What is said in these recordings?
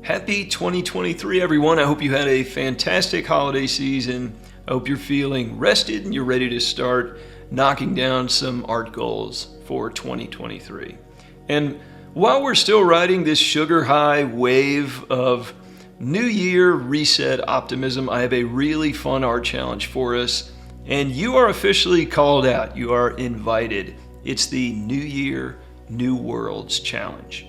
Happy 2023, everyone. I hope you had a fantastic holiday season. I hope you're feeling rested and you're ready to start knocking down some art goals for 2023. And while we're still riding this sugar high wave of New Year reset optimism, I have a really fun art challenge for us. And you are officially called out. You are invited. It's the New Year, New Worlds Challenge.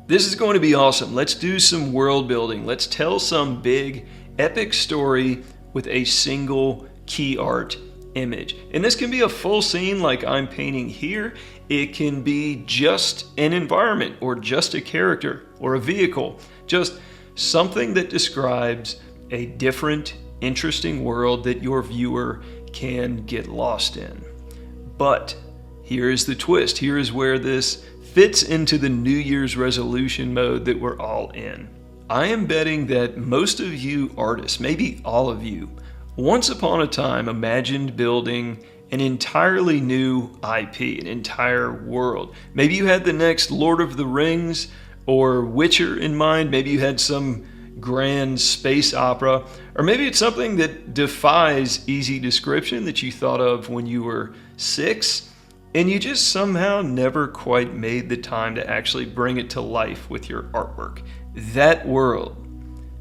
This is going to be awesome. Let's do some world building. Let's tell some big, epic story with a single key art image. And this can be a full scene like I'm painting here. It can be just an environment or just a character or a vehicle. Just something that describes a different, interesting world that your viewer can get lost in. But here is the twist. Here is where this fits into the New Year's resolution mode that we're all in. I am betting that most of you artists, maybe all of you, once upon a time imagined building an entirely new IP, an entire world. Maybe you had the next Lord of the Rings or Witcher in mind. Maybe you had some grand space opera, or maybe it's something that defies easy description that you thought of when you were 6. And you just somehow never quite made the time to actually bring it to life with your artwork. That world,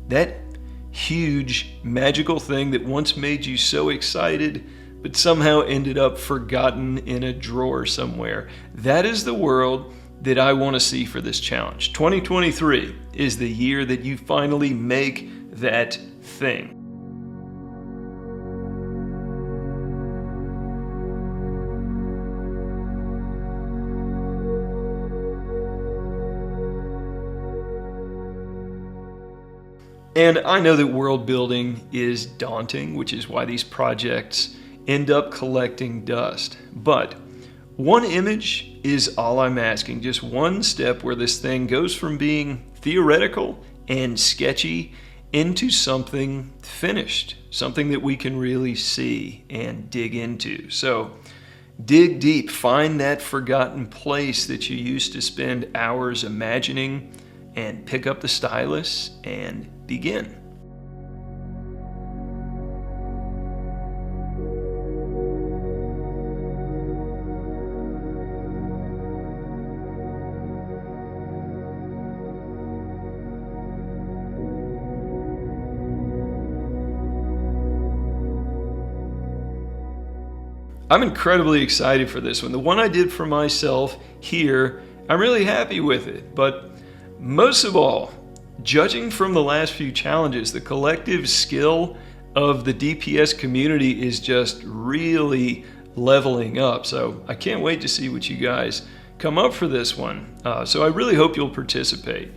that huge magical thing that once made you so excited, but somehow ended up forgotten in a drawer somewhere. That is the world that I want to see for this challenge. 2023 is the year that you finally make that thing. And I know that world building is daunting, which is why these projects end up collecting dust. But one image is all I'm asking, just one step where this thing goes from being theoretical and sketchy into something finished, something that we can really see and dig into. So dig deep, find that forgotten place that you used to spend hours imagining, and pick up the stylus and begin. I'm incredibly excited for this one. The one I did for myself here, I'm really happy with it, but most of all, judging from the last few challenges, the collective skill of the DPS community is just really leveling up. So I can't wait to see what you guys come up for this one. So I really hope you'll participate.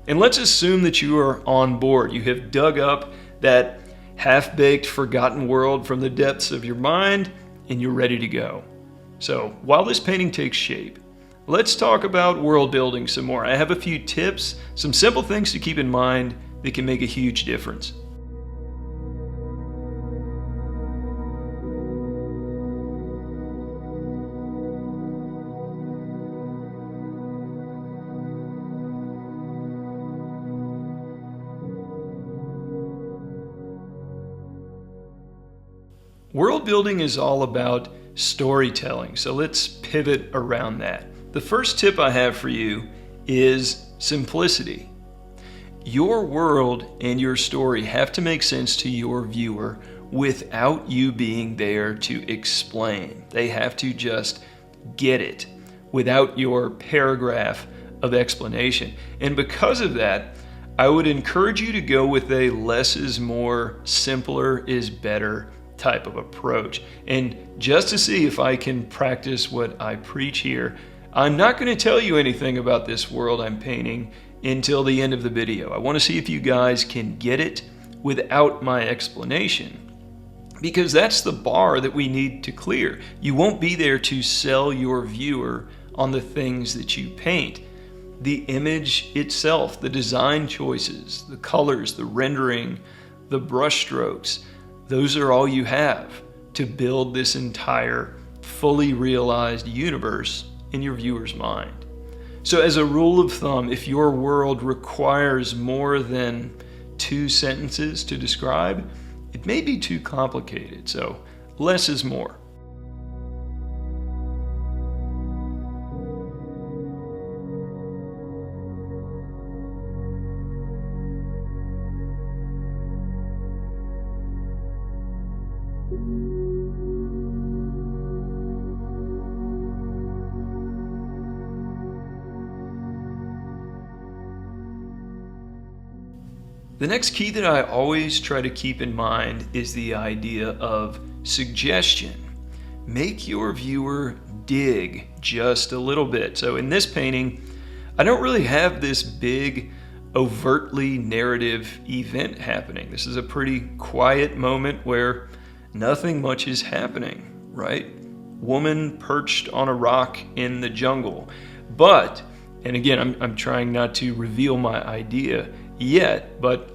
And let's assume that you are on board. You have dug up that half-baked, forgotten world from the depths of your mind, and you're ready to go. So while this painting takes shape, let's talk about world building some more. I have a few tips, some simple things to keep in mind that can make a huge difference. World building is all about storytelling, so let's pivot around that. The first tip I have for you is simplicity. Your world and your story have to make sense to your viewer without you being there to explain. They have to just get it without your paragraph of explanation. And because of that, I would encourage you to go with a less is more, simpler is better type of approach. And just to see if I can practice what I preach here, I'm not going to tell you anything about this world I'm painting until the end of the video. I want to see if you guys can get it without my explanation, because that's the bar that we need to clear. You won't be there to sell your viewer on the things that you paint. The image itself, the design choices, the colors, the rendering, the brush strokes, those are all you have to build this entire fully realized universe in your viewer's mind. So as a rule of thumb, if your world requires more than 2 sentences to describe, it may be too complicated. So less is more. The next key that I always try to keep in mind is the idea of suggestion. Make your viewer dig just a little bit. So in this painting, I don't really have this big, overtly narrative event happening. This is a pretty quiet moment where nothing much is happening, right? Woman perched on a rock in the jungle. But, and again, I'm trying not to reveal my idea yet, but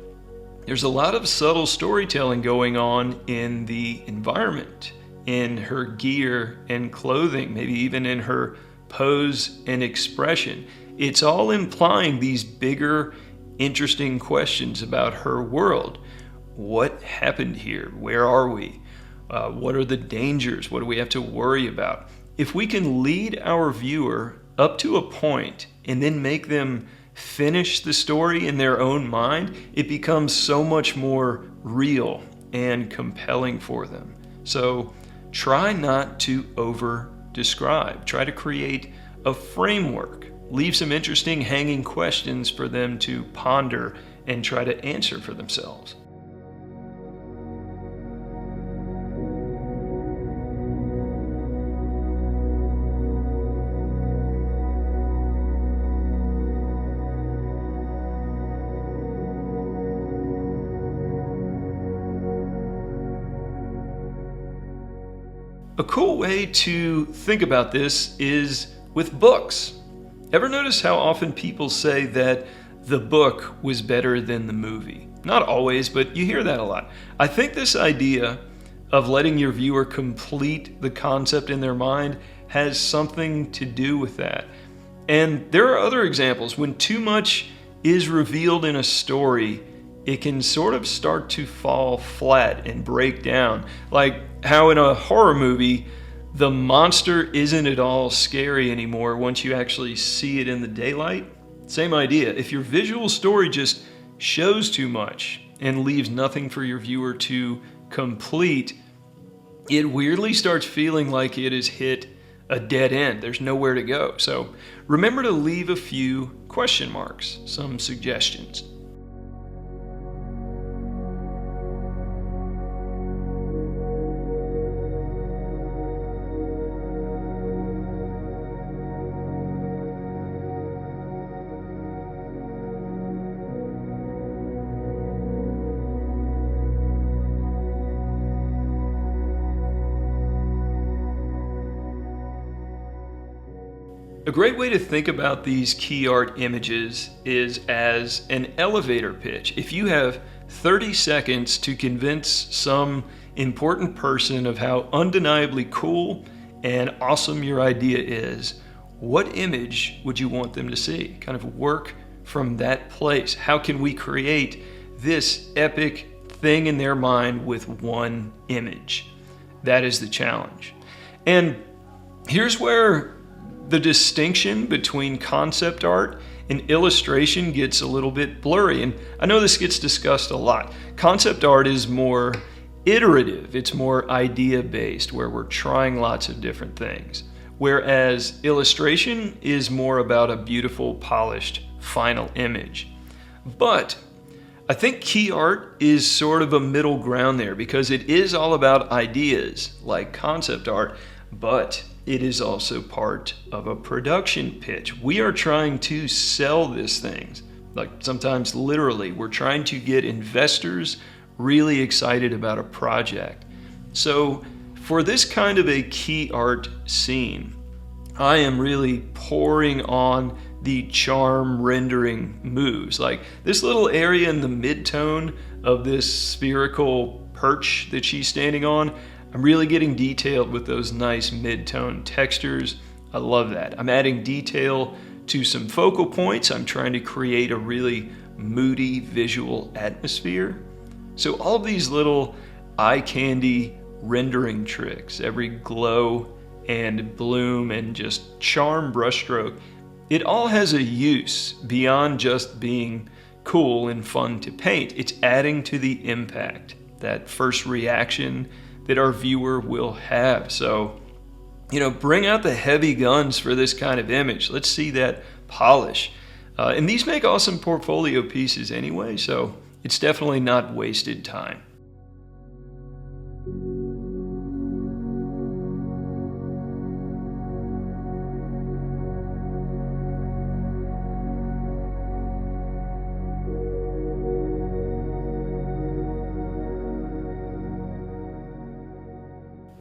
there's a lot of subtle storytelling going on in the environment, in her gear and clothing, maybe even in her pose and expression. It's all implying these bigger, interesting questions about her world. What happened here? Where are we? What are the dangers? What do we have to worry about? If we can lead our viewer up to a point and then make them finish the story in their own mind, it becomes so much more real and compelling for them. So try not to over describe. Try to create a framework. Leave some interesting hanging questions for them to ponder and try to answer for themselves. A cool way to think about this is with books. Ever notice how often people say that the book was better than the movie? Not always, but you hear that a lot. I think this idea of letting your viewer complete the concept in their mind has something to do with that. And there are other examples. When too much is revealed in a story, it can sort of start to fall flat and break down. Like how in a horror movie, the monster isn't at all scary anymore once you actually see it in the daylight. Same idea. If your visual story just shows too much and leaves nothing for your viewer to complete, it weirdly starts feeling like it has hit a dead end. There's nowhere to go. So remember to leave a few question marks, some suggestions. A great way to think about these key art images is as an elevator pitch. If you have 30 seconds to convince some important person of how undeniably cool and awesome your idea is, what image would you want them to see? Kind of work from that place. How can we create this epic thing in their mind with one image? That is the challenge. And here's where the distinction between concept art and illustration gets a little bit blurry. And I know this gets discussed a lot. Concept art is more iterative. It's more idea-based, where we're trying lots of different things. Whereas illustration is more about a beautiful, polished, final image. But I think key art is sort of a middle ground there, because it is all about ideas like concept art, but it is also part of a production pitch. We are trying to sell this thing. Like sometimes literally, we're trying to get investors really excited about a project. So for this kind of a key art scene, I am really pouring on the charm rendering moves. Like this little area in the mid-tone of this spherical perch that she's standing on, I'm really getting detailed with those nice mid-tone textures. I love that. I'm adding detail to some focal points. I'm trying to create a really moody visual atmosphere. So all of these little eye candy rendering tricks, every glow and bloom and just charm brushstroke, it all has a use beyond just being cool and fun to paint. It's adding to the impact, that first reaction that our viewer will have. So, bring out the heavy guns for this kind of image. Let's see that polish. And these make awesome portfolio pieces anyway, so it's definitely not wasted time.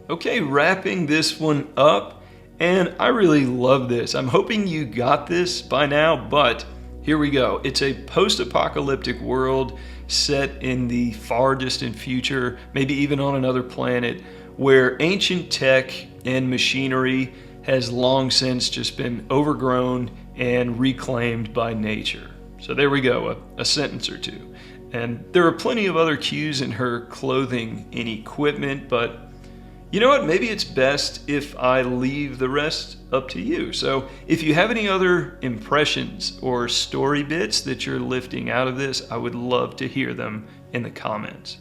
Okay, wrapping this one up, and I really love this. I'm hoping you got this by now, but here we go. It's a post-apocalyptic world set in the far distant future, maybe even on another planet, where ancient tech and machinery has long since just been overgrown and reclaimed by nature. So there we go, a sentence or two. And there are plenty of other cues in her clothing and equipment, but you know what? Maybe it's best if I leave the rest up to you. So if you have any other impressions or story bits that you're lifting out of this, I would love to hear them in the comments.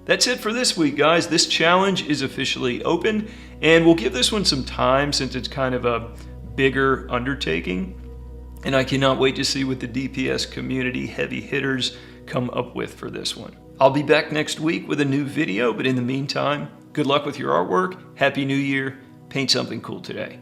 That's it for this week, guys. This challenge is officially open, and we'll give this one some time since it's kind of a bigger undertaking. And I cannot wait to see what the DPS community heavy hitters come up with for this one. I'll be back next week with a new video, but in the meantime, good luck with your artwork, Happy New Year, paint something cool today.